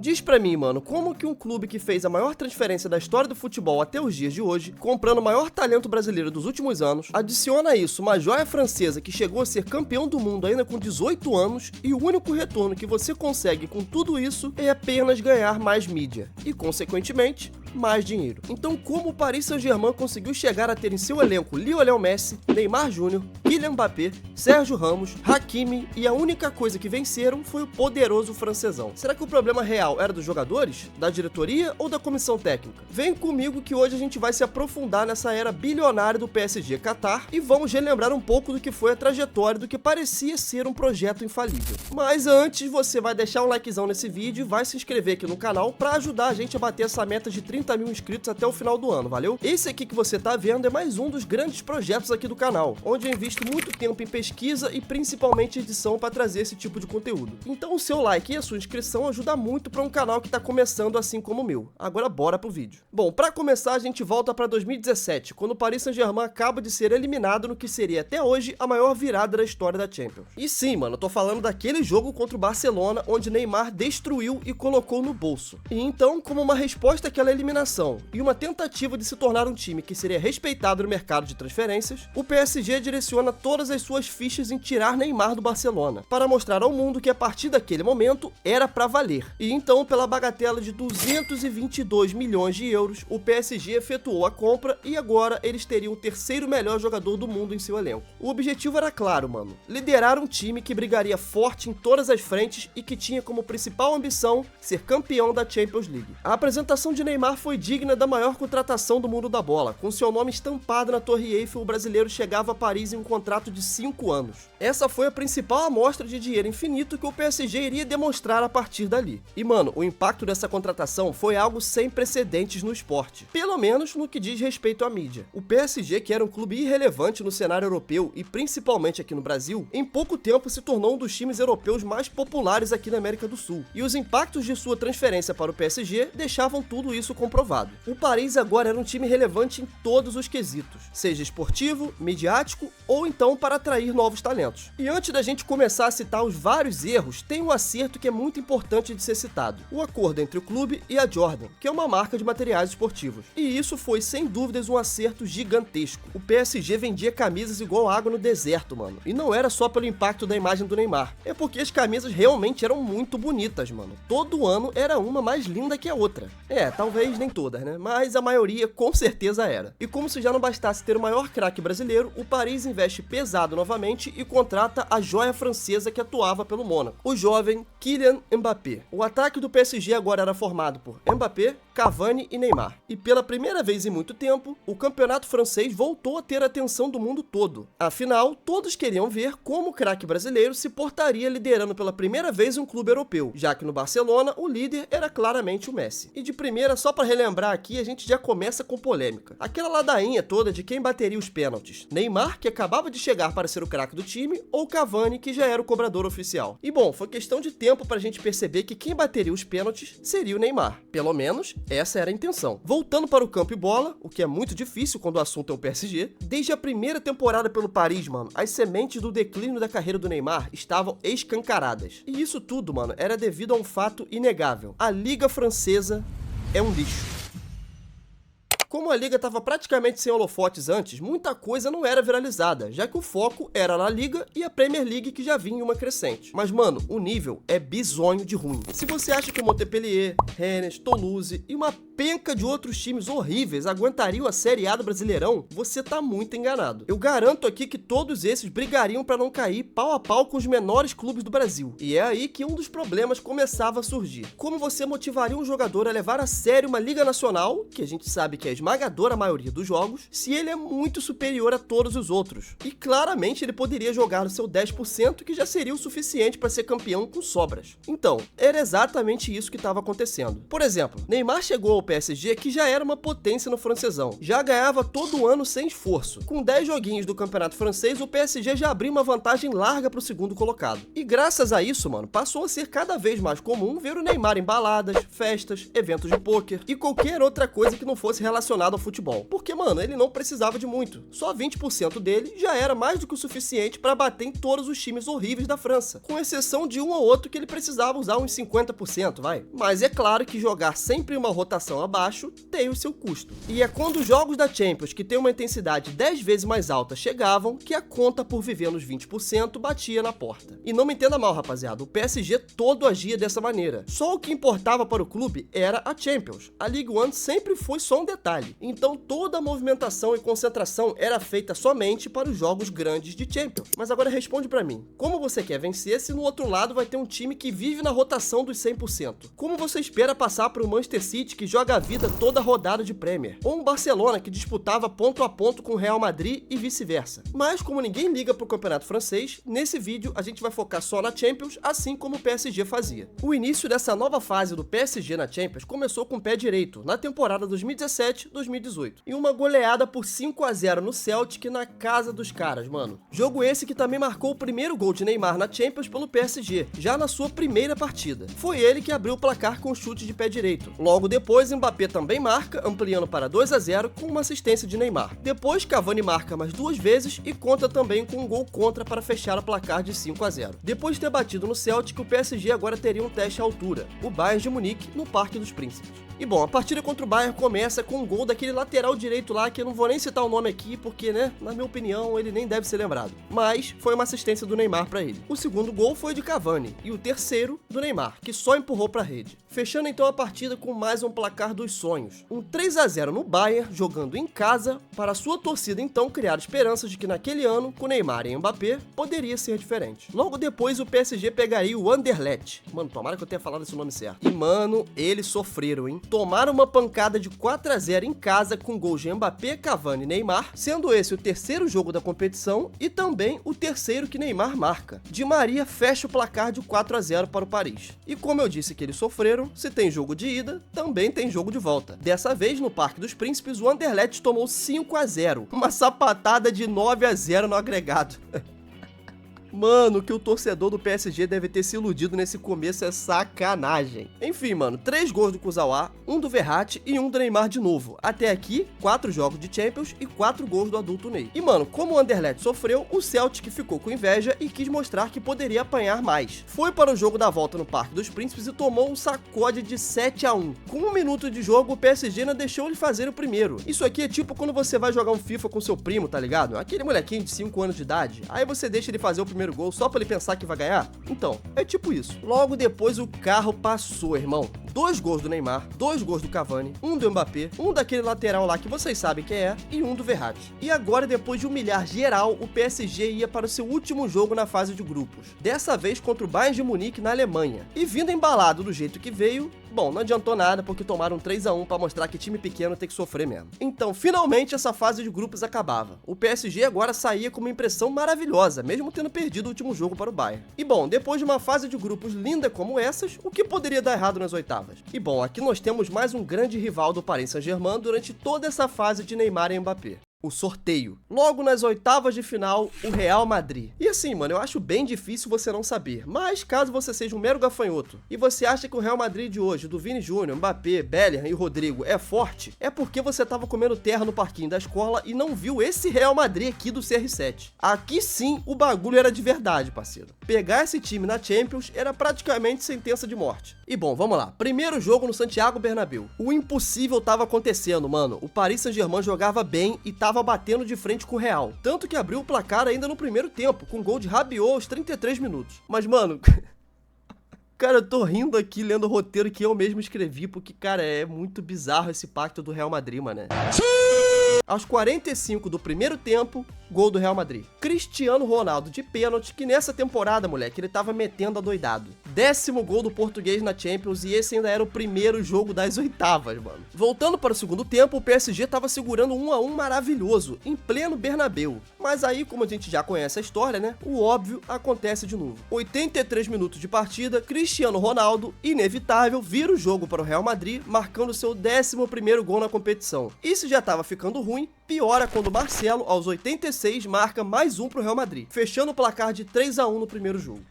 Diz pra mim, mano, como que um clube que fez a maior transferência da história do futebol até os dias de hoje, comprando o maior talento brasileiro dos últimos anos, adiciona a isso uma joia francesa que chegou a ser campeão do mundo ainda com 18 anos e o único retorno que você consegue com tudo isso é apenas ganhar mais mídia e, consequentemente, mais dinheiro. Então, como o Paris Saint-Germain conseguiu chegar a ter em seu elenco Lionel Messi, Neymar Júnior, Kylian Mbappé, Sérgio Ramos, Hakimi e a única coisa que venceram foi o poderoso francesão? Será que o problema real era dos jogadores, da diretoria ou da comissão técnica? Vem comigo que hoje a gente vai se aprofundar nessa era bilionária do PSG Qatar e vamos relembrar um pouco do que foi a trajetória do que parecia ser um projeto infalível. Mas antes, você vai deixar um likezão nesse vídeo e vai se inscrever aqui no canal para ajudar a gente a bater essa meta de 30 mil inscritos até o final do ano, valeu? Esse aqui que você tá vendo é mais um dos grandes projetos aqui do canal, onde eu invisto muito tempo em pesquisa e principalmente edição para trazer esse tipo de conteúdo. Então o seu like e a sua inscrição ajuda muito para um canal que tá começando assim como o meu. Agora bora pro vídeo. Bom, para começar a gente volta para 2017, quando o Paris Saint-Germain acaba de ser eliminado no que seria até hoje a maior virada da história da Champions. E sim, mano, eu tô falando daquele jogo contra o Barcelona, onde Neymar destruiu e colocou no bolso. E então, como uma resposta àquela eliminação e uma tentativa de se tornar um time que seria respeitado no mercado de transferências, o PSG direciona todas as suas fichas em tirar Neymar do Barcelona, para mostrar ao mundo que a partir daquele momento era pra valer. E então, pela bagatela de 222 milhões de euros, o PSG efetuou a compra e agora eles teriam o terceiro melhor jogador do mundo em seu elenco. O objetivo era claro, mano, liderar um time que brigaria forte em todas as frentes e que tinha como principal ambição ser campeão da Champions League. A apresentação de Neymar foi digna da maior contratação do mundo da bola. Com seu nome estampado na Torre Eiffel, o brasileiro chegava a Paris em um contrato de 5 anos. Essa foi a principal amostra de dinheiro infinito que o PSG iria demonstrar a partir dali. E mano, o impacto dessa contratação foi algo sem precedentes no esporte, pelo menos no que diz respeito à mídia. O PSG, que era um clube irrelevante no cenário europeu e principalmente aqui no Brasil, em pouco tempo se tornou um dos times europeus mais populares aqui na América do Sul. E os impactos de sua transferência para o PSG deixavam tudo isso comprovado. O Paris agora era um time relevante em todos os quesitos, seja esportivo, midiático ou então para atrair novos talentos. E antes da gente começar a citar os vários erros, tem um acerto que é muito importante de ser citado: o acordo entre o clube e a Jordan, que é uma marca de materiais esportivos. E isso foi sem dúvidas um acerto gigantesco. O PSG vendia camisas igual água no deserto, mano. E não era só pelo impacto da imagem do Neymar, é porque as camisas realmente eram muito bonitas, mano. Todo ano era uma mais linda que a outra. Talvez nem todas, né? Mas a maioria com certeza era. E como se já não bastasse ter o maior craque brasileiro, o Paris investe pesado novamente e contrata a joia francesa que atuava pelo Mônaco, o jovem Kylian Mbappé. O ataque do PSG agora era formado por Mbappé, Cavani e Neymar. E pela primeira vez em muito tempo, o campeonato francês voltou a ter a atenção do mundo todo. Afinal, todos queriam ver como o craque brasileiro se portaria liderando pela primeira vez um clube europeu, já que no Barcelona o líder era claramente o Messi. E de primeira, só para relembrar aqui, a gente já começa com polêmica. Aquela ladainha toda de quem bateria os pênaltis: Neymar, que acabava de chegar para ser o craque do time, ou Cavani, que já era o cobrador oficial. E bom, foi questão de tempo pra gente perceber que quem bateria os pênaltis seria o Neymar. Pelo menos, essa era a intenção. Voltando para o campo e bola, o que é muito difícil quando o assunto é o PSG, desde a primeira temporada pelo Paris, mano, as sementes do declínio da carreira do Neymar estavam escancaradas. E isso tudo, mano, era devido a um fato inegável: a Liga Francesa é um lixo. Como a liga estava praticamente sem holofotes antes, muita coisa não era viralizada, já que o foco era na Liga e a Premier League, que já vinha em uma crescente. Mas mano, o nível é bizonho de ruim. Se você acha que o Montpellier, Rennes, Toulouse e uma penca de outros times horríveis aguentariam a Série A do Brasileirão, você tá muito enganado. Eu garanto aqui que todos esses brigariam para não cair pau a pau com os menores clubes do Brasil. E é aí que um dos problemas começava a surgir: como você motivaria um jogador a levar a sério uma Liga Nacional, que a gente sabe que é esmagadora maioria dos jogos, se ele é muito superior a todos os outros? E claramente ele poderia jogar no seu 10%, que já seria o suficiente para ser campeão com sobras. Então, era exatamente isso que estava acontecendo. Por exemplo, Neymar chegou ao PSG, que já era uma potência no francesão. Já ganhava todo ano sem esforço. Com 10 joguinhos do campeonato francês, o PSG já abriu uma vantagem larga pro segundo colocado. E graças a isso, mano, passou a ser cada vez mais comum ver o Neymar em baladas, festas, eventos de pôquer e qualquer outra coisa que não fosse relacionada ao futebol. Porque, mano, ele não precisava de muito. Só 20% dele já era mais do que o suficiente para bater em todos os times horríveis da França. Com exceção de um ou outro que ele precisava usar uns 50%, vai. Mas é claro que jogar sempre uma rotação abaixo tem o seu custo. E é quando os jogos da Champions, que tem uma intensidade 10 vezes mais alta, chegavam, que a conta por viver nos 20% batia na porta. E não me entenda mal, rapaziada, o PSG todo agia dessa maneira. Só o que importava para o clube era a Champions. A Ligue 1 sempre foi só um detalhe. Então toda a movimentação e concentração era feita somente para os jogos grandes de Champions. Mas agora responde para mim, como você quer vencer se no outro lado vai ter um time que vive na rotação dos 100%? Como você espera passar para o Manchester City, que joga a vida toda rodada de Premier? Ou um Barcelona que disputava ponto a ponto com o Real Madrid e vice-versa? Mas como ninguém liga pro campeonato francês, nesse vídeo a gente vai focar só na Champions, assim como o PSG fazia. O início dessa nova fase do PSG na Champions começou com o pé direito, na temporada 2017-2018, e uma goleada por 5-0 no Celtic na casa dos caras, mano. Jogo esse que também marcou o primeiro gol de Neymar na Champions pelo PSG, já na sua primeira partida. Foi ele que abriu o placar com o chute de pé direito. Logo depois, Mbappé também marca, ampliando para 2-0 com uma assistência de Neymar. Depois, Cavani marca mais 2 vezes e conta também com um gol contra para fechar o placar de 5-0. Depois de ter batido no Celtic, o PSG agora teria um teste à altura, o Bayern de Munique, no Parque dos Príncipes. E bom, a partida contra o Bayern começa com um gol daquele lateral direito lá, que eu não vou nem citar o nome aqui, porque, né, na minha opinião, ele nem deve ser lembrado. Mas foi uma assistência do Neymar pra ele. O segundo gol foi de Cavani, e o terceiro do Neymar, que só empurrou pra rede. Fechando então a partida com mais um placar dos sonhos. Um 3-0 no Bayern, jogando em casa, para a sua torcida então criar esperanças de que naquele ano, com Neymar e Mbappé, poderia ser diferente. Logo depois, o PSG pegaria o Anderlecht. Mano, tomara que eu tenha falado esse nome certo. E, mano, eles sofreram, hein? Tomaram uma pancada de 4-0 em casa com gols de Mbappé, Cavani e Neymar, sendo esse o terceiro jogo da competição e também o terceiro que Neymar marca. Di Maria fecha o placar de 4-0 para o Paris. E como eu disse que eles sofreram, se tem jogo de ida, também tem jogo de volta. Dessa vez, no Parque dos Príncipes, o Anderlecht tomou 5-0, uma sapatada de 9-0 no agregado. Mano, que o torcedor do PSG deve ter se iludido nesse começo é sacanagem. Enfim, mano, 3 gols do Kurzawa, 1 do Verratti e 1 do Neymar de novo. Até aqui, 4 jogos de Champions e 4 gols do adulto Ney. E mano, como o Anderlecht sofreu, o Celtic ficou com inveja e quis mostrar que poderia apanhar mais. Foi para o jogo da volta no Parque dos Príncipes e tomou um sacode de 7-1. Com 1 minuto de jogo, o PSG ainda deixou ele fazer o primeiro. Isso aqui é tipo quando você vai jogar um FIFA com seu primo, tá ligado? Aquele molequinho de 5 anos de idade. Aí você deixa ele fazer o primeiro gol só pra ele pensar que vai ganhar? Então, é tipo isso. Logo depois o carro passou, irmão. 2 gols do Neymar, 2 gols do Cavani, 1 do Mbappé, 1 daquele lateral lá que vocês sabem quem é e 1 do Verratti. E agora, depois de humilhar geral, o PSG ia para o seu último jogo na fase de grupos. Dessa vez contra o Bayern de Munique na Alemanha. E vindo embalado do jeito que veio, bom, não adiantou nada porque tomaram 3-1 pra mostrar que time pequeno tem que sofrer mesmo. Então, finalmente essa fase de grupos acabava. O PSG agora saía com uma impressão maravilhosa, mesmo tendo perdido o último jogo para o Bayern. E bom, depois de uma fase de grupos linda como essas, o que poderia dar errado nas oitavas? E bom, aqui nós temos mais um grande rival do Paris Saint-Germain durante toda essa fase de Neymar e Mbappé. O sorteio. Logo nas oitavas de final, o Real Madrid. E assim, mano, eu acho bem difícil você não saber, mas caso você seja um mero gafanhoto e você acha que o Real Madrid de hoje, do Vini Júnior, Mbappé, Bellingham e Rodrigo é forte, é porque você tava comendo terra no parquinho da escola e não viu esse Real Madrid aqui do CR7. Aqui sim, o bagulho era de verdade, parceiro. Pegar esse time na Champions era praticamente sentença de morte. E bom, vamos lá. Primeiro jogo no Santiago Bernabéu. O impossível tava acontecendo, mano. O Paris Saint-Germain jogava bem e tava batendo de frente com o Real. Tanto que abriu o placar ainda no primeiro tempo, com gol de Rabiot aos 33 minutos. Mas, mano... Cara, eu tô rindo aqui lendo o roteiro que eu mesmo escrevi, porque, cara, é muito bizarro esse pacto do Real Madrid, mano. Aos 45 do primeiro tempo, gol do Real Madrid. Cristiano Ronaldo de pênalti, que nessa temporada, moleque, ele tava metendo adoidado. 10º gol do português na Champions e esse ainda era o primeiro jogo das oitavas, mano. Voltando para o segundo tempo, o PSG tava segurando 1-1 maravilhoso, em pleno Bernabéu. Mas aí, como a gente já conhece a história, né, o óbvio acontece de novo. 83 minutos de partida, Cristiano Ronaldo, inevitável, vira o jogo para o Real Madrid, marcando seu 11º gol na competição. E se já tava ficando ruim, piora quando Marcelo, aos 86, marca mais um pro Real Madrid, fechando o placar de 3-1 no primeiro jogo.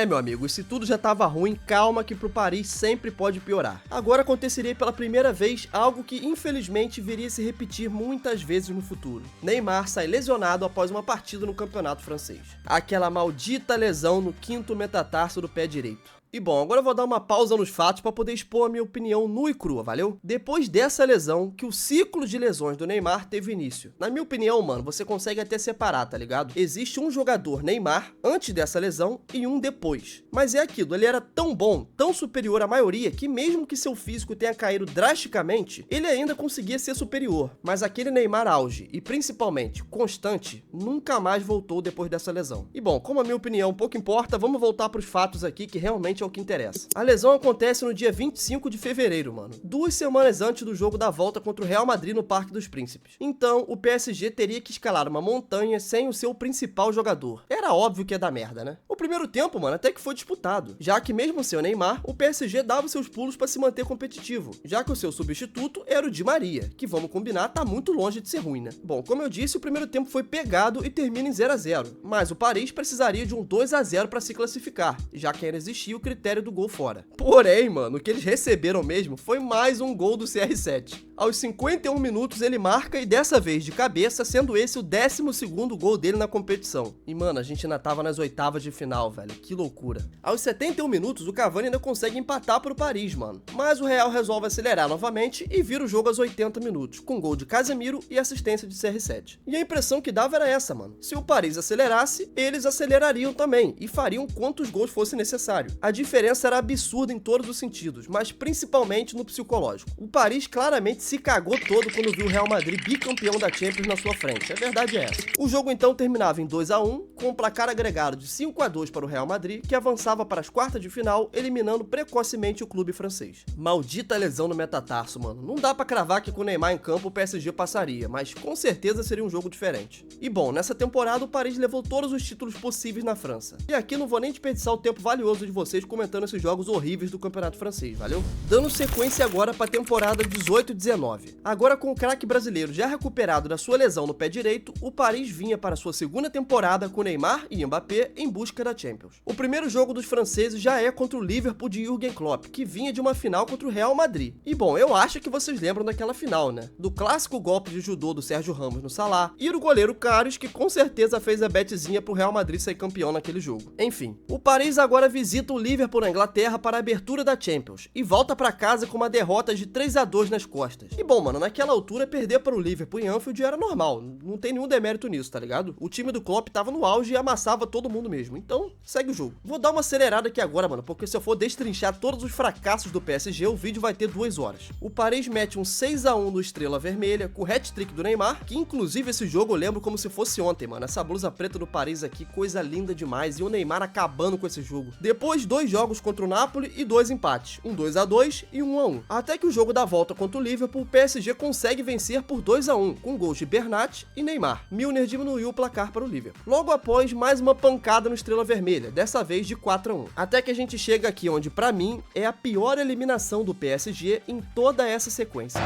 Meu amigo, e se tudo já tava ruim, calma que pro Paris sempre pode piorar. Agora aconteceria pela primeira vez algo que infelizmente viria se repetir muitas vezes no futuro. Neymar sai lesionado após uma partida no campeonato francês. Aquela maldita lesão no 5º metatarso do pé direito. E bom, agora eu vou dar uma pausa nos fatos para poder expor a minha opinião nua e crua, valeu? Depois dessa lesão, que o ciclo de lesões do Neymar teve início. Na minha opinião, mano, você consegue até separar, tá ligado? Existe um jogador Neymar antes dessa lesão e um depois. Mas é aquilo, ele era tão bom, tão superior à maioria, que mesmo que seu físico tenha caído drasticamente, ele ainda conseguia ser superior. Mas aquele Neymar auge, e principalmente constante, nunca mais voltou depois dessa lesão. E bom, como a minha opinião pouco importa, vamos voltar pros fatos aqui que realmente é o que interessa. A lesão acontece no dia 25 de fevereiro, mano. 2 semanas antes do jogo da volta contra o Real Madrid no Parque dos Príncipes. Então, o PSG teria que escalar uma montanha sem o seu principal jogador. Era óbvio que ia dar merda, né? O primeiro tempo, mano, até que foi disputado. Já que mesmo sem o Neymar, o PSG dava seus pulos pra se manter competitivo. Já que o seu substituto era o Di Maria, que vamos combinar, tá muito longe de ser ruim, né? Bom, como eu disse, o primeiro tempo foi pegado e termina em 0-0. Mas o Paris precisaria de um 2-0 pra se classificar, já que ainda existia o critério do gol fora. Porém, mano, o que eles receberam mesmo foi mais um gol do CR7. Aos 51 minutos ele marca e dessa vez de cabeça, sendo esse o 12º gol dele na competição. E mano, a gente ainda tava nas oitavas de final, velho, que loucura. Aos 71 minutos o Cavani ainda consegue empatar pro Paris, mano. Mas o Real resolve acelerar novamente e vira o jogo aos 80 minutos, com gol de Casemiro e assistência de CR7. E a impressão que dava era essa, mano. Se o Paris acelerasse, eles acelerariam também e fariam quantos gols fosse necessário. A diferença era absurda em todos os sentidos, mas principalmente no psicológico. O Paris claramente se cagou todo quando viu o Real Madrid bicampeão da Champions na sua frente. A verdade é essa. O jogo então terminava em 2-1, com um placar agregado de 5-2 para o Real Madrid, que avançava para as quartas de final, eliminando precocemente o clube francês. Maldita lesão no metatarso, mano. Não dá pra cravar que com o Neymar em campo o PSG passaria, mas com certeza seria um jogo diferente. E bom, nessa temporada o Paris levou todos os títulos possíveis na França. E aqui não vou nem desperdiçar o tempo valioso de vocês comentando esses jogos horríveis do campeonato francês, valeu? Dando sequência agora para a temporada 18-19. Agora com o craque brasileiro já recuperado da sua lesão no pé direito, o Paris vinha para sua segunda temporada com Neymar e Mbappé em busca da Champions. O primeiro jogo dos franceses já é contra o Liverpool de Jürgen Klopp, que vinha de uma final contra o Real Madrid. E bom, eu acho que vocês lembram daquela final, né? Do clássico golpe de judô do Sérgio Ramos no Salah e do goleiro Karius, que com certeza fez a betezinha pro Real Madrid ser campeão naquele jogo. Enfim, o Paris agora visita o Liverpool na Inglaterra para a abertura da Champions e volta para casa com uma derrota de 3-2 nas costas. E bom, mano, naquela altura perder para o Liverpool em Anfield era normal, não tem nenhum demérito nisso, tá ligado? O time do Klopp tava no auge e amassava todo mundo mesmo, então segue o jogo. Vou dar uma acelerada aqui agora, mano, porque se eu for destrinchar todos os fracassos do PSG, o vídeo vai ter 2 horas. O Paris mete um 6-1 no Estrela Vermelha, com o hat-trick do Neymar, que inclusive esse jogo eu lembro como se fosse ontem, mano. Essa blusa preta do Paris aqui, coisa linda demais, e o Neymar acabando com esse jogo. Depois 2 jogos contra o Napoli e 2 empates, um 2-2 e um 1-1. Até que o jogo da volta contra o Liverpool, o PSG consegue vencer por 2-1, com gols de Bernat e Neymar. Milner diminuiu o placar para o Liverpool. Logo após, mais uma pancada no Estrela Vermelha, dessa vez de 4-1. Até que a gente chega aqui onde, pra mim, é a pior eliminação do PSG em toda essa sequência.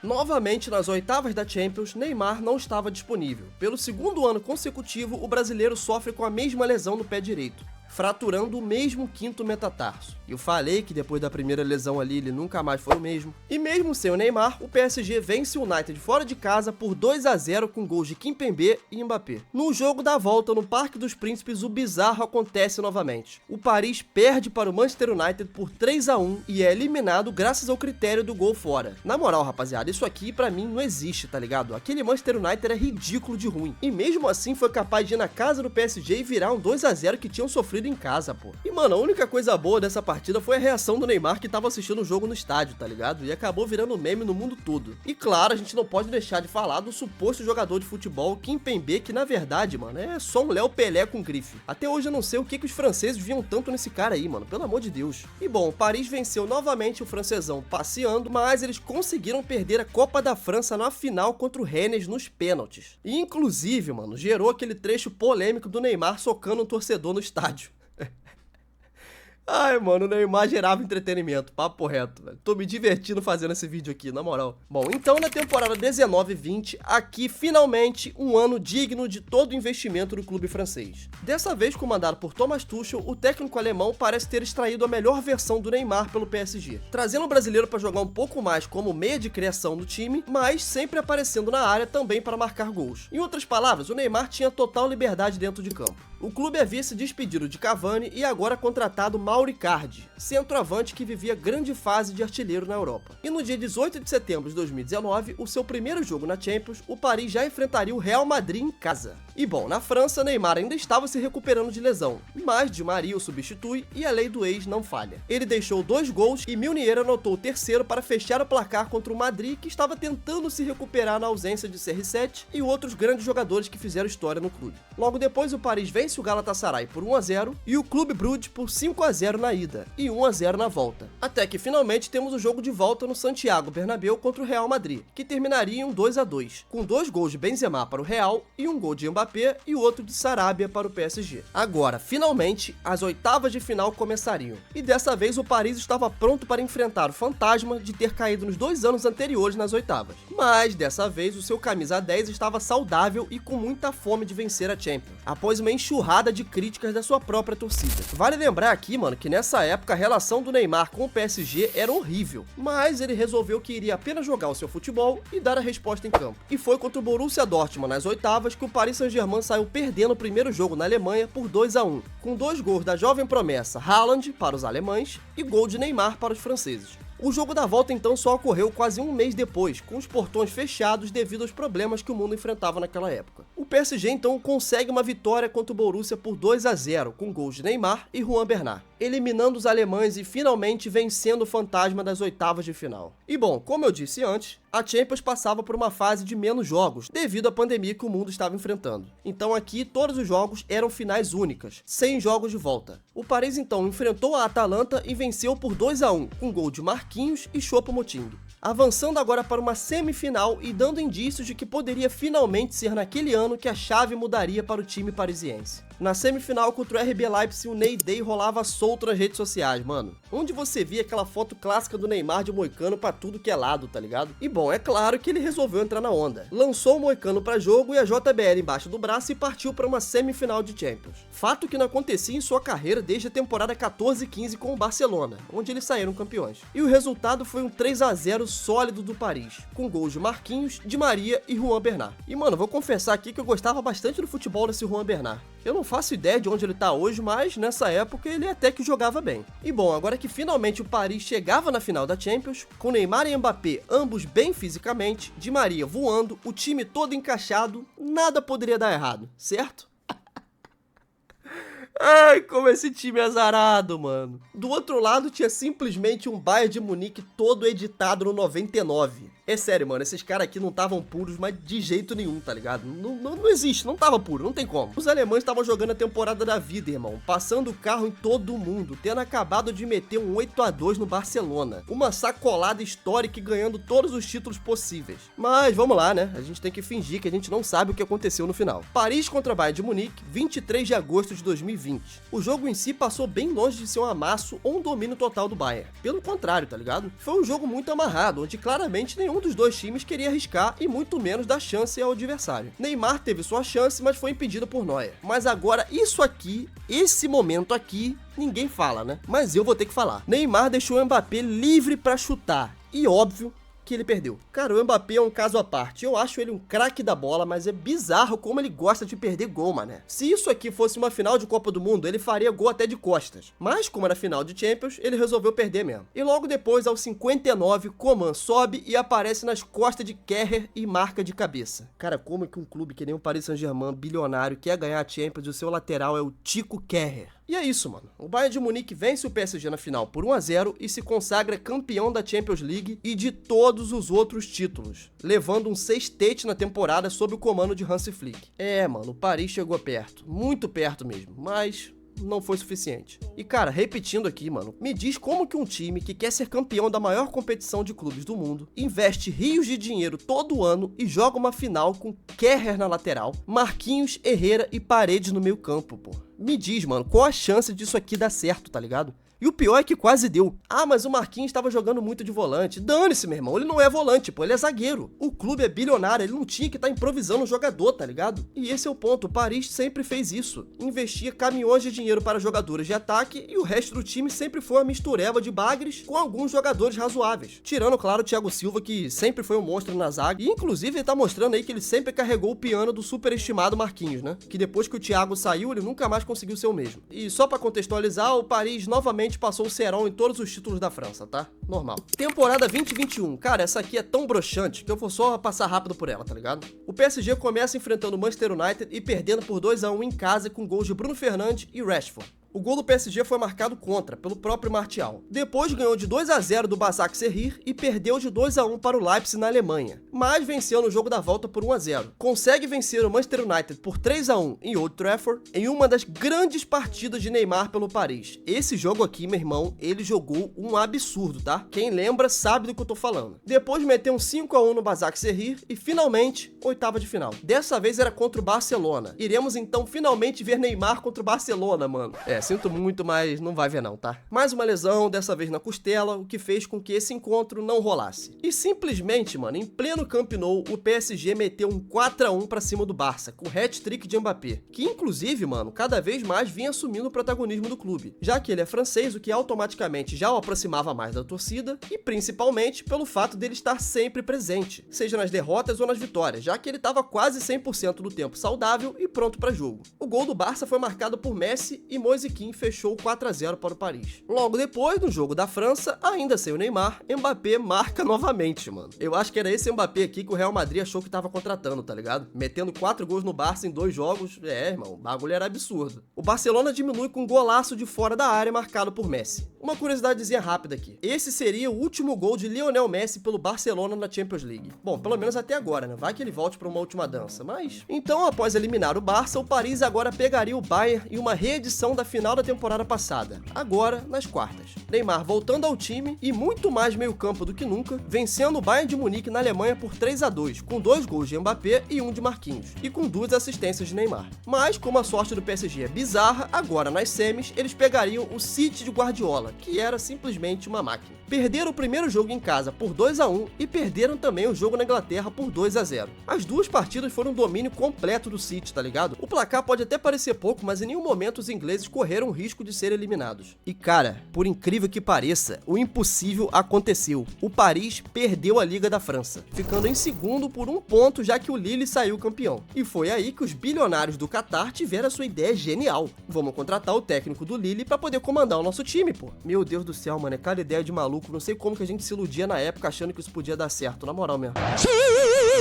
Novamente, nas oitavas da Champions, Neymar não estava disponível. Pelo segundo ano consecutivo, o brasileiro sofre com a mesma lesão no pé direito, fraturando o mesmo 5º metatarso. Eu falei que depois da primeira lesão ali ele nunca mais foi o mesmo. E mesmo sem o Neymar, o PSG vence o United fora de casa por 2-0 com gols de Kimpembe e Mbappé. No jogo da volta no Parque dos Príncipes, o bizarro acontece novamente. O Paris perde para o Manchester United por 3-1 e é eliminado graças ao critério do gol fora. Na moral, rapaziada, isso aqui pra mim não existe, tá ligado? Aquele Manchester United é ridículo de ruim. E mesmo assim foi capaz de ir na casa do PSG e virar um 2-0 que tinham sofrido resolvido em casa, pô. E, mano, a única coisa boa dessa partida foi a reação do Neymar, que tava assistindo o jogo no estádio, tá ligado? E acabou virando meme no mundo todo. E claro, a gente não pode deixar de falar do suposto jogador de futebol Kimpembe, que na verdade, mano, é só um Léo Pelé com grife. Até hoje eu não sei o que os franceses viam tanto nesse cara aí, mano, pelo amor de Deus. E bom, Paris venceu novamente o francesão passeando, mas eles conseguiram perder a Copa da França na final contra o Rennes nos pênaltis. E inclusive, mano, gerou aquele trecho polêmico do Neymar socando um torcedor no estádio. Ai, mano, o Neymar gerava entretenimento, papo reto, velho. Tô me divertindo fazendo esse vídeo aqui, na moral. Bom, então na temporada 19-20, aqui finalmente um ano digno de todo o investimento do clube francês. Dessa vez comandado por Thomas Tuchel, o técnico alemão parece ter extraído a melhor versão do Neymar pelo PSG, trazendo o brasileiro para jogar um pouco mais como meia de criação do time, mas sempre aparecendo na área também para marcar gols. Em outras palavras, o Neymar tinha total liberdade dentro de campo. O clube havia se despedido de Cavani e agora contratado Mauro Icardi, centroavante que vivia grande fase de artilheiro na Europa. E no dia 18 de setembro de 2019, o seu primeiro jogo na Champions, o Paris já enfrentaria o Real Madrid em casa. E bom, na França, Neymar ainda estava se recuperando de lesão, mas Di Maria o substitui e a lei do ex não falha. Ele deixou 2 gols e Meunier anotou o terceiro para fechar o placar contra o Madrid, que estava tentando se recuperar na ausência de CR7 e outros grandes jogadores que fizeram história no clube. Logo depois, o Paris vence o Galatasaray por 1-0 e o Clube Brugge por 5-0 na ida e 1-0 na volta. Até que finalmente temos o jogo de volta no Santiago Bernabéu contra o Real Madrid, que terminaria em um 2-2, com 2 gols de Benzema para o Real e um gol de Mbappé e o outro de Sarabia para o PSG. Agora, finalmente, as oitavas de final começariam. E dessa vez o Paris estava pronto para enfrentar o fantasma de ter caído nos 2 anos anteriores nas oitavas. Mas dessa vez o seu camisa 10 estava saudável e com muita fome de vencer a Champions, após uma enxurrada de críticas da sua própria torcida. Vale lembrar aqui, mano, que nessa época a relação do Neymar com o PSG era horrível, mas ele resolveu que iria apenas jogar o seu futebol e dar a resposta em campo. E foi contra o Borussia Dortmund nas oitavas que o Paris Saint-Germain saiu perdendo o primeiro jogo na Alemanha por 2-1, com 2 gols da jovem promessa Haaland para os alemães e gol de Neymar para os franceses. O jogo da volta então só ocorreu quase um mês depois, com os portões fechados devido aos problemas que o mundo enfrentava naquela época. O PSG então consegue uma vitória contra o Borussia por 2-0, com gols de Neymar e Juan Bernat, eliminando os alemães e finalmente vencendo o fantasma das oitavas de final. E bom, como eu disse antes, a Champions passava por uma fase de menos jogos, devido à pandemia que o mundo estava enfrentando. Então aqui, todos os jogos eram finais únicas, sem jogos de volta. O Paris então enfrentou a Atalanta e venceu por 2-1, com gol de Marquinhos e Choupo-Moting, avançando agora para uma semifinal e dando indícios de que poderia finalmente ser naquele ano que a chave mudaria para o time parisiense. Na semifinal contra o RB Leipzig, o Ney Day rolava solto nas redes sociais, mano. Onde você via aquela foto clássica do Neymar de moicano pra tudo que é lado, tá ligado? E bom, é claro que ele resolveu entrar na onda. Lançou o moicano pra jogo e a JBL embaixo do braço e partiu para uma semifinal de Champions. Fato que não acontecia em sua carreira desde a temporada 14-15 com o Barcelona, onde eles saíram campeões. E o resultado foi um 3-0 sólido do Paris, com gols de Marquinhos, Di Maria e Juan Bernat. E mano, vou confessar aqui que eu gostava bastante do futebol desse Juan Bernat. Eu não faço ideia de onde ele tá hoje, mas nessa época ele até que jogava bem. E bom, agora que finalmente o Paris chegava na final da Champions, com Neymar e Mbappé ambos bem fisicamente, Di Maria voando, o time todo encaixado, nada poderia dar errado, certo? Ai, como esse time é azarado, mano. Do outro lado tinha simplesmente um Bayern de Munique todo editado no 99. É sério, mano, esses caras aqui não estavam puros, mas de jeito nenhum, tá ligado? Não existe, não tava puro, não tem como. Os alemães estavam jogando a temporada da vida, irmão, passando o carro em todo mundo, tendo acabado de meter um 8-2 no Barcelona. Uma sacolada histórica e ganhando todos os títulos possíveis. Mas vamos lá, né? A gente tem que fingir que a gente não sabe o que aconteceu no final. Paris contra Bayern de Munique, 23 de agosto de 2020. O jogo em si passou bem longe de ser um amasso ou um domínio total do Bayern. Pelo contrário, tá ligado? Foi um jogo muito amarrado, onde claramente nenhum dos dois times queria arriscar e muito menos dar chance ao adversário. Neymar teve sua chance, mas foi impedido por Neuer. Mas agora, isso aqui, esse momento aqui, ninguém fala, né? Mas eu vou ter que falar. Neymar deixou o Mbappé livre pra chutar. E óbvio que ele perdeu. Cara, o Mbappé é um caso à parte. Eu acho ele um craque da bola, mas é bizarro como ele gosta de perder gol, mané. Se isso aqui fosse uma final de Copa do Mundo, ele faria gol até de costas. Mas, como era final de Champions, ele resolveu perder mesmo. E logo depois, aos 59, Coman sobe e aparece nas costas de Kehrer e marca de cabeça. Cara, como é que um clube que nem o Paris Saint-Germain, bilionário, quer ganhar a Champions e o seu lateral é o Tico Kehrer? E é isso, mano. O Bayern de Munique vence o PSG na final por 1-0 e se consagra campeão da Champions League e de todos os outros títulos, levando um sextete na temporada sob o comando de Hansi Flick. Mano, o Paris chegou perto, muito perto mesmo, mas não foi suficiente. E cara, repetindo aqui, mano, me diz como que um time que quer ser campeão da maior competição de clubes do mundo, investe rios de dinheiro todo ano e joga uma final com Kehrer na lateral, Marquinhos, Herrera e Paredes no meio campo, pô. Me diz, mano, qual a chance disso aqui dar certo, tá ligado? E o pior é que quase deu. Ah, mas o Marquinhos estava jogando muito de volante. Dane-se, meu irmão. Ele não é volante, pô. Ele é zagueiro. O clube é bilionário. Ele não tinha que estar improvisando o jogador, tá ligado? E esse é o ponto. O Paris sempre fez isso. Investia caminhões de dinheiro para jogadores de ataque e o resto do time sempre foi uma mistureba de bagres com alguns jogadores razoáveis. Tirando, claro, o Thiago Silva, que sempre foi um monstro na zaga. E, inclusive, ele tá mostrando aí que ele sempre carregou o piano do superestimado Marquinhos, né? Que depois que o Thiago saiu, ele nunca mais conseguiu ser o mesmo. E só pra contextualizar, o Paris novamente passou o cerol em todos os títulos da França, tá? Normal. Temporada 2021. Cara, essa aqui é tão broxante que eu vou só passar rápido por ela, tá ligado? O PSG começa enfrentando o Manchester United e perdendo por 2-1 em casa com gols de Bruno Fernandes e Rashford. O gol do PSG foi marcado contra, pelo próprio Martial. Depois ganhou de 2-0 do Başakşehir e perdeu de 2-1 para o Leipzig na Alemanha. Mas venceu no jogo da volta por 1-0. Consegue vencer o Manchester United por 3-1 em Old Trafford, em uma das grandes partidas de Neymar pelo Paris. Esse jogo aqui, meu irmão, ele jogou um absurdo, tá? Quem lembra sabe do que eu tô falando. Depois meteu um 5-1 no Başakşehir e finalmente, oitava de final. Dessa vez era contra o Barcelona. Iremos então finalmente ver Neymar contra o Barcelona, mano. Sinto muito, mas não vai ver não, tá? Mais uma lesão, dessa vez na costela, o que fez com que esse encontro não rolasse. E simplesmente, mano, em pleno Camp Nou, o PSG meteu um 4-1 pra cima do Barça, com hat-trick de Mbappé, que inclusive, mano, cada vez mais vinha assumindo o protagonismo do clube, já que ele é francês, o que automaticamente já o aproximava mais da torcida, e principalmente pelo fato dele estar sempre presente, seja nas derrotas ou nas vitórias, já que ele estava quase 100% do tempo saudável e pronto pra jogo. O gol do Barça foi marcado por Messi e Moise Kean fechou 4-0 para o Paris. Logo depois, no jogo da França, ainda sem o Neymar, Mbappé marca novamente, mano. Eu acho que era esse Mbappé aqui que o Real Madrid achou que tava contratando, tá ligado? Metendo 4 gols no Barça em 2 jogos. Irmão, o bagulho era absurdo. O Barcelona diminui com um golaço de fora da área marcado por Messi. Uma curiosidadezinha rápida aqui. Esse seria o último gol de Lionel Messi pelo Barcelona na Champions League. Bom, pelo menos até agora, né? Vai que ele volte para uma última dança, mas... Então, após eliminar o Barça, o Paris agora pegaria o Bayern em uma reedição da final da temporada passada, agora nas quartas. Neymar voltando ao time e muito mais meio campo do que nunca, vencendo o Bayern de Munique na Alemanha por 3-2, com 2 gols de Mbappé e 1 de Marquinhos, e com 2 assistências de Neymar. Mas, como a sorte do PSG é bizarra, agora nas semis, eles pegariam o City de Guardiola, que era simplesmente uma máquina. Perderam o primeiro jogo em casa por 2-1 e perderam também o jogo na Inglaterra por 2-0. As duas partidas foram um domínio completo do City, tá ligado? O placar pode até parecer pouco, mas em nenhum momento os ingleses correram o risco de serem eliminados. E cara, por incrível que pareça, o impossível aconteceu. O Paris perdeu a Liga da França, ficando em segundo por 1 ponto, já que o Lille saiu campeão. E foi aí que os bilionários do Qatar tiveram a sua ideia genial. Vamos contratar o técnico do Lille pra poder comandar o nosso time, pô. Meu Deus do céu, mano, é cada ideia de maluco. Não sei como que a gente se iludia na época achando que isso podia dar certo, na moral mesmo.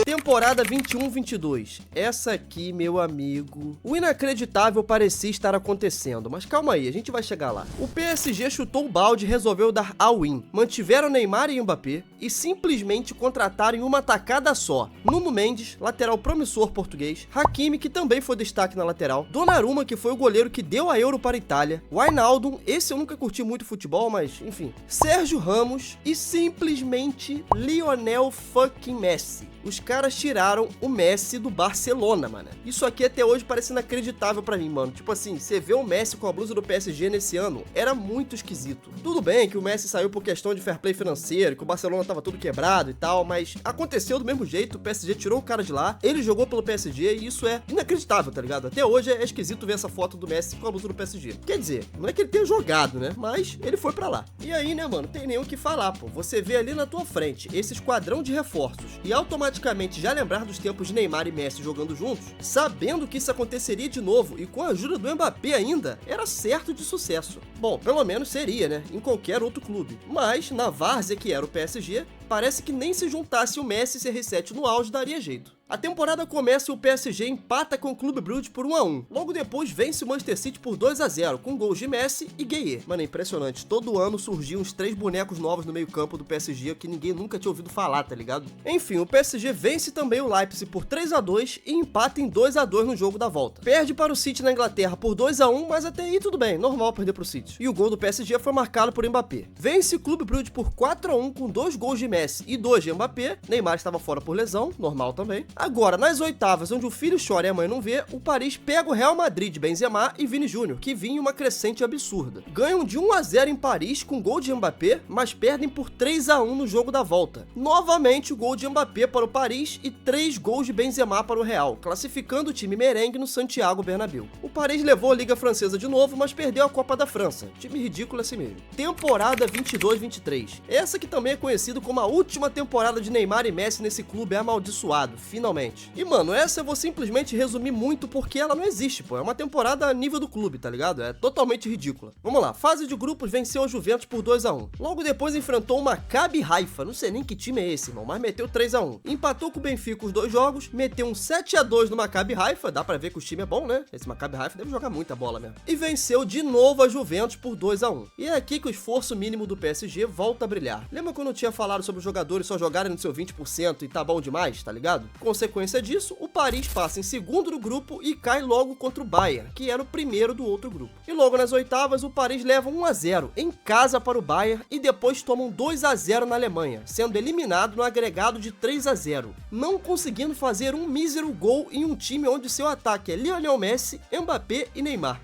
Temporada 21-22. Essa aqui, meu amigo... O inacreditável parecia estar acontecendo, mas calma aí, a gente vai chegar lá. O PSG chutou o balde e resolveu dar all-in. Mantiveram Neymar e Mbappé e simplesmente contrataram em uma tacada só Nuno Mendes, lateral promissor português, Hakimi, que também foi destaque na lateral, Donnarumma, que foi o goleiro que deu a Euro para a Itália, Wijnaldum, esse eu nunca curti muito futebol, mas enfim, Sérgio Ramos e simplesmente Lionel fucking Messi. Os caras tiraram o Messi do Barcelona, mano. Isso aqui até hoje parece inacreditável pra mim, mano. Tipo assim, você vê o Messi com a blusa do PSG nesse ano, era muito esquisito. Tudo bem que o Messi saiu por questão de fair play financeiro, que o Barcelona tava tudo quebrado e tal, mas aconteceu do mesmo jeito, o PSG tirou o cara de lá, ele jogou pelo PSG e isso é inacreditável, tá ligado? Até hoje é esquisito ver essa foto do Messi com a blusa do PSG. Quer dizer, não é que ele tenha jogado, né? Mas ele foi pra lá. E aí, né, mano, tem nem o que falar, pô. Você vê ali na tua frente esse esquadrão de reforços e automaticamente já lembrar dos tempos de Neymar e Messi jogando juntos, sabendo que isso aconteceria de novo e com a ajuda do Mbappé ainda, era certo de sucesso. Bom, pelo menos seria, né? Em qualquer outro clube. Mas, na várzea que era o PSG, parece que nem se juntasse o Messi e CR7 no auge daria jeito. A temporada começa e o PSG empata com o Clube Brugge por 1-1. Logo depois vence o Manchester City por 2-0, com gols de Messi e Gueye. Mano, é impressionante. Todo ano surgiam uns 3 bonecos novos no meio campo do PSG que ninguém nunca tinha ouvido falar, tá ligado? Enfim, o PSG vence também o Leipzig por 3-2 e empata em 2-2 no jogo da volta. Perde para o City na Inglaterra por 2-1, mas até aí tudo bem, normal perder pro City. E o gol do PSG foi marcado por Mbappé. Vence o Clube Brugge por 4-1 com 2 gols de Messi e 2 de Mbappé. Neymar estava fora por lesão, normal também. Agora, nas oitavas, onde o filho chora e a mãe não vê, o Paris pega o Real Madrid de Benzema e Vini Júnior, que vinha em uma crescente absurda. Ganham de 1-0 em Paris com gol de Mbappé, mas perdem por 3-1 no jogo da volta. Novamente o gol de Mbappé para o Paris e 3 gols de Benzema para o Real, classificando o time merengue no Santiago Bernabéu. O Paris levou a Liga Francesa de novo, mas perdeu a Copa da França. Time ridículo assim mesmo. Temporada 22-23. Essa que também é conhecida como a última temporada de Neymar e Messi nesse clube amaldiçoado, finalmente. E, mano, essa eu vou simplesmente resumir muito porque ela não existe, pô. É uma temporada a nível do clube, tá ligado? É totalmente ridícula. Vamos lá. Fase de grupos venceu a Juventus por 2-1. Logo depois enfrentou o Maccabi Haifa. Não sei nem que time é esse, irmão, mas meteu 3-1. Empatou com o Benfica os 2 jogos, meteu um 7-2 no Maccabi Haifa. Dá pra ver que o time é bom, né? Esse Maccabi Haifa deve jogar muita bola mesmo. E venceu de novo a Juventus por 2-1. E é aqui que o esforço mínimo do PSG volta a brilhar. Lembra quando eu tinha falado sobre os jogadores só jogarem no seu 20% e tá bom demais, tá ligado? Consequência disso, o Paris passa em segundo do grupo e cai logo contra o Bayern, que era o primeiro do outro grupo. E logo nas oitavas, o Paris leva 1-0 em casa para o Bayern e depois tomam 2-0 na Alemanha, sendo eliminado no agregado de 3-0, não conseguindo fazer um mísero gol em um time onde seu ataque é Lionel Messi, Mbappé e Neymar.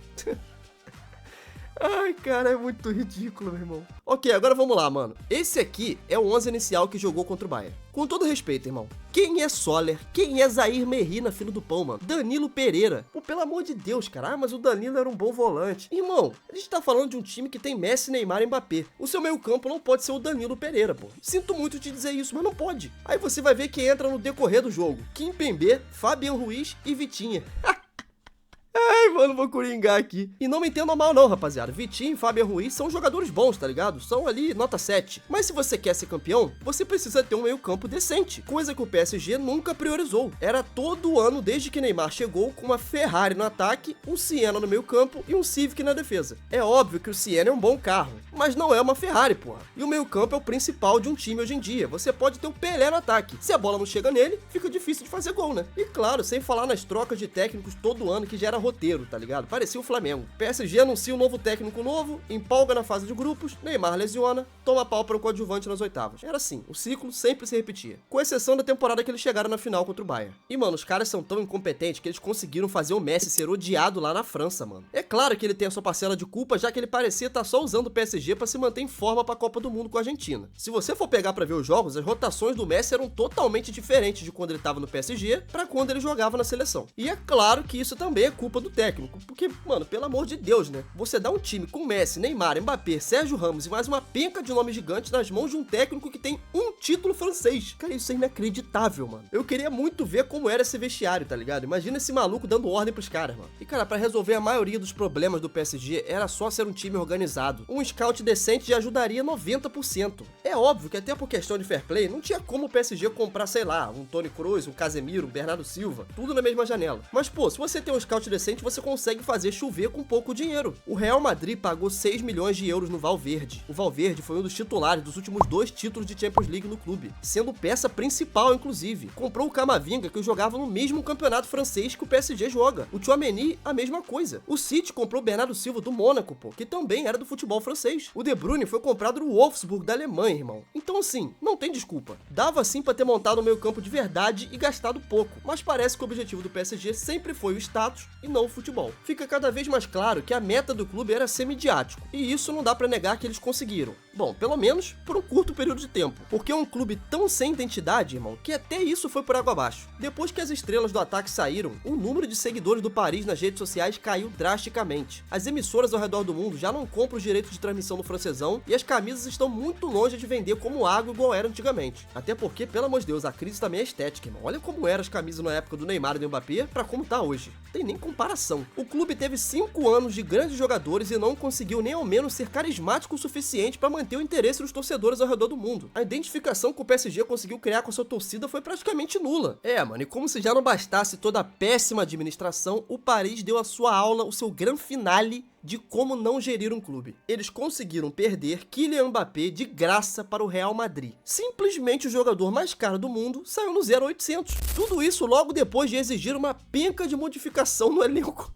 Ai, cara, é muito ridículo, meu irmão. Ok, agora vamos lá, mano. Esse aqui é o 11 inicial que jogou contra o Bayern. Com todo respeito, irmão. Quem é Soler? Quem é Zaire Merri na fila do pão, mano? Danilo Pereira. Pô, pelo amor de Deus, cara. Ah, mas o Danilo era um bom volante. Irmão, a gente tá falando de um time que tem Messi, Neymar e Mbappé. O seu meio campo não pode ser o Danilo Pereira, pô. Sinto muito te dizer isso, mas não pode. Aí você vai ver quem entra no decorrer do jogo. Kimpembe, Fabian Ruiz e Vitinha. Ai, mano, vou coringar aqui. E não me entenda mal não, rapaziada. Vitinho e Fabian Ruiz são jogadores bons, tá ligado? São ali nota 7. Mas se você quer ser campeão, você precisa ter um meio campo decente. Coisa que o PSG nunca priorizou. Era todo ano, desde que Neymar chegou, com uma Ferrari no ataque, um Siena no meio campo e um Civic na defesa. É óbvio que o Siena é um bom carro, mas não é uma Ferrari, porra. E o meio campo é o principal de um time hoje em dia. Você pode ter o Pelé no ataque. Se a bola não chega nele, fica difícil de fazer gol, né? E claro, sem falar nas trocas de técnicos todo ano que gera roteiro, tá ligado? Parecia o Flamengo. PSG anuncia um novo técnico novo, empolga na fase de grupos, Neymar lesiona, toma pau para o coadjuvante nas oitavas. Era assim, o ciclo sempre se repetia. Com exceção da temporada que eles chegaram na final contra o Bayern. E, mano, os caras são tão incompetentes que eles conseguiram fazer o Messi ser odiado lá na França, mano. É claro que ele tem a sua parcela de culpa, já que ele parecia estar só usando o PSG para se manter em forma para a Copa do Mundo com a Argentina. Se você for pegar para ver os jogos, as rotações do Messi eram totalmente diferentes de quando ele estava no PSG para quando ele jogava na seleção. E é claro que isso também é culpa do técnico, porque, mano, pelo amor de Deus, né? Você dá um time com Messi, Neymar, Mbappé, Sérgio Ramos e mais uma penca de nomes gigantes nas mãos de um técnico que tem um título francês. Cara, isso é inacreditável, mano. Eu queria muito ver como era esse vestiário, tá ligado? Imagina esse maluco dando ordem pros caras, mano. E, cara, pra resolver a maioria dos problemas do PSG, era só ser um time organizado. Um scout decente já ajudaria 90%. É óbvio que até por questão de fair play, não tinha como o PSG comprar, sei lá, um Toni Kroos, um Casemiro, um Bernardo Silva, tudo na mesma janela. Mas, pô, se você tem um scout decente, você consegue fazer chover com pouco dinheiro. O Real Madrid pagou 6 milhões de euros no Valverde. O Valverde foi um dos titulares dos últimos 2 títulos de Champions League no clube, sendo peça principal, inclusive. Comprou o Camavinga, que jogava no mesmo campeonato francês que o PSG joga. O Tchouaméni, a mesma coisa. O City comprou o Bernardo Silva do Mônaco, pô, que também era do futebol francês. O De Bruyne foi comprado no Wolfsburg da Alemanha, irmão. Então, assim, não tem desculpa. Dava sim pra ter montado um meio campo de verdade e gastado pouco, mas parece que o objetivo do PSG sempre foi o status e não o futebol. Fica cada vez mais claro que a meta do clube era ser midiático, e isso não dá pra negar que eles conseguiram. Bom, pelo menos por um curto período de tempo, porque é um clube tão sem identidade, irmão, que até isso foi por água abaixo. Depois que as estrelas do ataque saíram, o número de seguidores do Paris nas redes sociais caiu drasticamente. As emissoras ao redor do mundo já não compram os direitos de transmissão no francesão e as camisas estão muito longe de vender como água igual era antigamente. Até porque, pelo amor de Deus, a crise também é estética, irmão. Olha como eram as camisas na época do Neymar e do Mbappé pra como tá hoje. Tem nem comparação. O clube teve 5 anos de grandes jogadores e não conseguiu nem ao menos ser carismático o suficiente para manter o interesse dos torcedores ao redor do mundo. A identificação que o PSG conseguiu criar com a sua torcida foi praticamente nula. Mano, e como se já não bastasse toda a péssima administração, o Paris deu a sua aula, o seu grande finale de como não gerir um clube. Eles conseguiram perder Kylian Mbappé de graça para o Real Madrid. Simplesmente o jogador mais caro do mundo saiu no 0800. Tudo isso logo depois de exigir uma penca de modificação no elenco.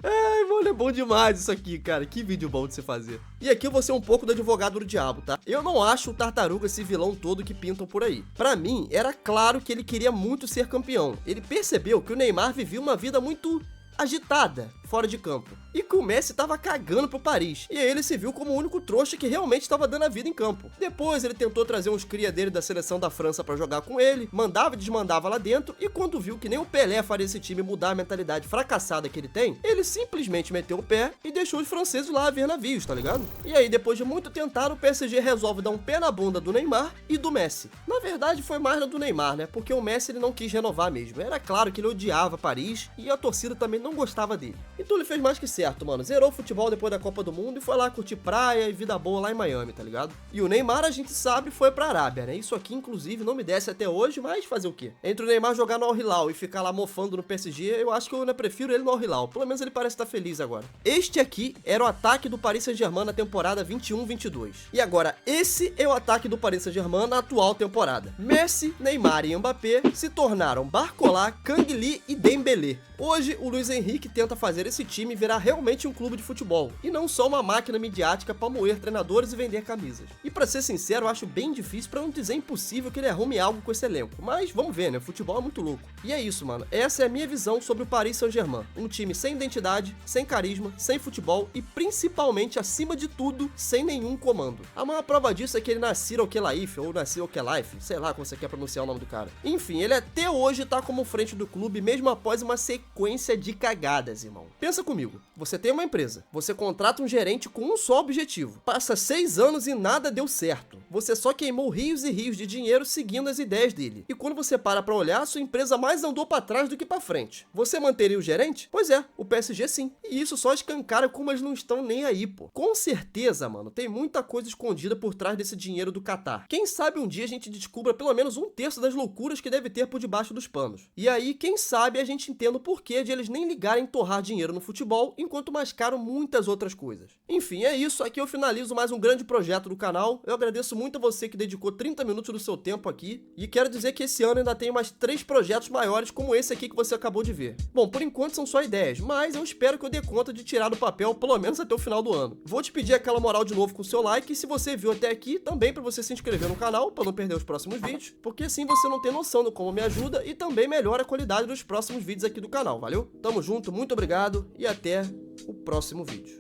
Ai, mano, é bom demais isso aqui, cara. Que vídeo bom de se fazer. E aqui eu vou ser um pouco do advogado do diabo, tá? Eu não acho o Tartaruga esse vilão todo que pintam por aí. Pra mim, era claro que ele queria muito ser campeão. Ele percebeu que o Neymar vivia uma vida muito agitada fora de campo, e que o Messi tava cagando pro Paris, e aí ele se viu como o único trouxa que realmente estava dando a vida em campo. Depois ele tentou trazer uns cria dele da seleção da França pra jogar com ele, mandava e desmandava lá dentro, e quando viu que nem o Pelé faria esse time mudar a mentalidade fracassada que ele tem, ele simplesmente meteu o pé e deixou os franceses lá a ver navios, tá ligado? E aí depois de muito tentar, o PSG resolve dar um pé na bunda do Neymar e do Messi. Na verdade foi mais na do Neymar, né? Porque o Messi ele não quis renovar mesmo. Era claro que ele odiava Paris e a torcida também não gostava dele. Então ele fez mais que certo, mano. Zerou o futebol depois da Copa do Mundo e foi lá curtir praia e vida boa lá em Miami, tá ligado? E o Neymar, a gente sabe, foi pra Arábia, né? Isso aqui, inclusive, não me desce até hoje, mas fazer o quê? Entre o Neymar jogar no Al Hilal e ficar lá mofando no PSG, eu acho que eu ainda prefiro ele no Al Hilal. Pelo menos ele parece estar feliz agora. Este aqui era o ataque do Paris Saint-Germain na temporada 21-22. E agora, esse é o ataque do Paris Saint-Germain na atual temporada. Messi, Neymar e Mbappé se tornaram Barcola, Kangli e Dembélé. Hoje, o Luiz Henrique tenta fazer esse time virar realmente um clube de futebol, e não só uma máquina midiática para moer treinadores e vender camisas. E pra ser sincero, eu acho bem difícil, pra não dizer impossível, que ele arrume algo com esse elenco. Mas vamos ver, né? O futebol é muito louco. E é isso, mano. Essa é a minha visão sobre o Paris Saint-Germain. Um time sem identidade, sem carisma, sem futebol e principalmente, acima de tudo, sem nenhum comando. A maior prova disso é que ele nasceu Kelaif, ou nasceu Kelaif, sei lá como você quer pronunciar o nome do cara. Enfim, ele até hoje tá como frente do clube, mesmo após uma sequência de cagadas, irmão. Pensa comigo, você tem uma empresa, você contrata um gerente com um só objetivo, passa 6 anos e nada deu certo, você só queimou rios e rios de dinheiro seguindo as ideias dele, e quando você para pra olhar, sua empresa mais andou pra trás do que pra frente. Você manteria o gerente? Pois é, o PSG sim, e isso só escancara como eles não estão nem aí, pô. Com certeza, mano, tem muita coisa escondida por trás desse dinheiro do Qatar. Quem sabe um dia a gente descubra pelo menos 1/3 das loucuras que deve ter por debaixo dos panos. E aí, quem sabe a gente entenda o porquê de eles nem ligarem em torrar dinheiro no futebol, enquanto mascaram muitas outras coisas. Enfim, é isso. Aqui eu finalizo mais um grande projeto do canal. Eu agradeço muito a você que dedicou 30 minutos do seu tempo aqui. E quero dizer que esse ano ainda tem mais 3 projetos maiores como esse aqui que você acabou de ver. Bom, por enquanto são só ideias, mas eu espero que eu dê conta de tirar do papel pelo menos até o final do ano. Vou te pedir aquela moral de novo com o seu like, e se você viu até aqui, também para você se inscrever no canal, para não perder os próximos vídeos, porque assim você não tem noção de como me ajuda e também melhora a qualidade dos próximos vídeos aqui do canal, valeu? Tamo junto, muito obrigado e até o próximo vídeo.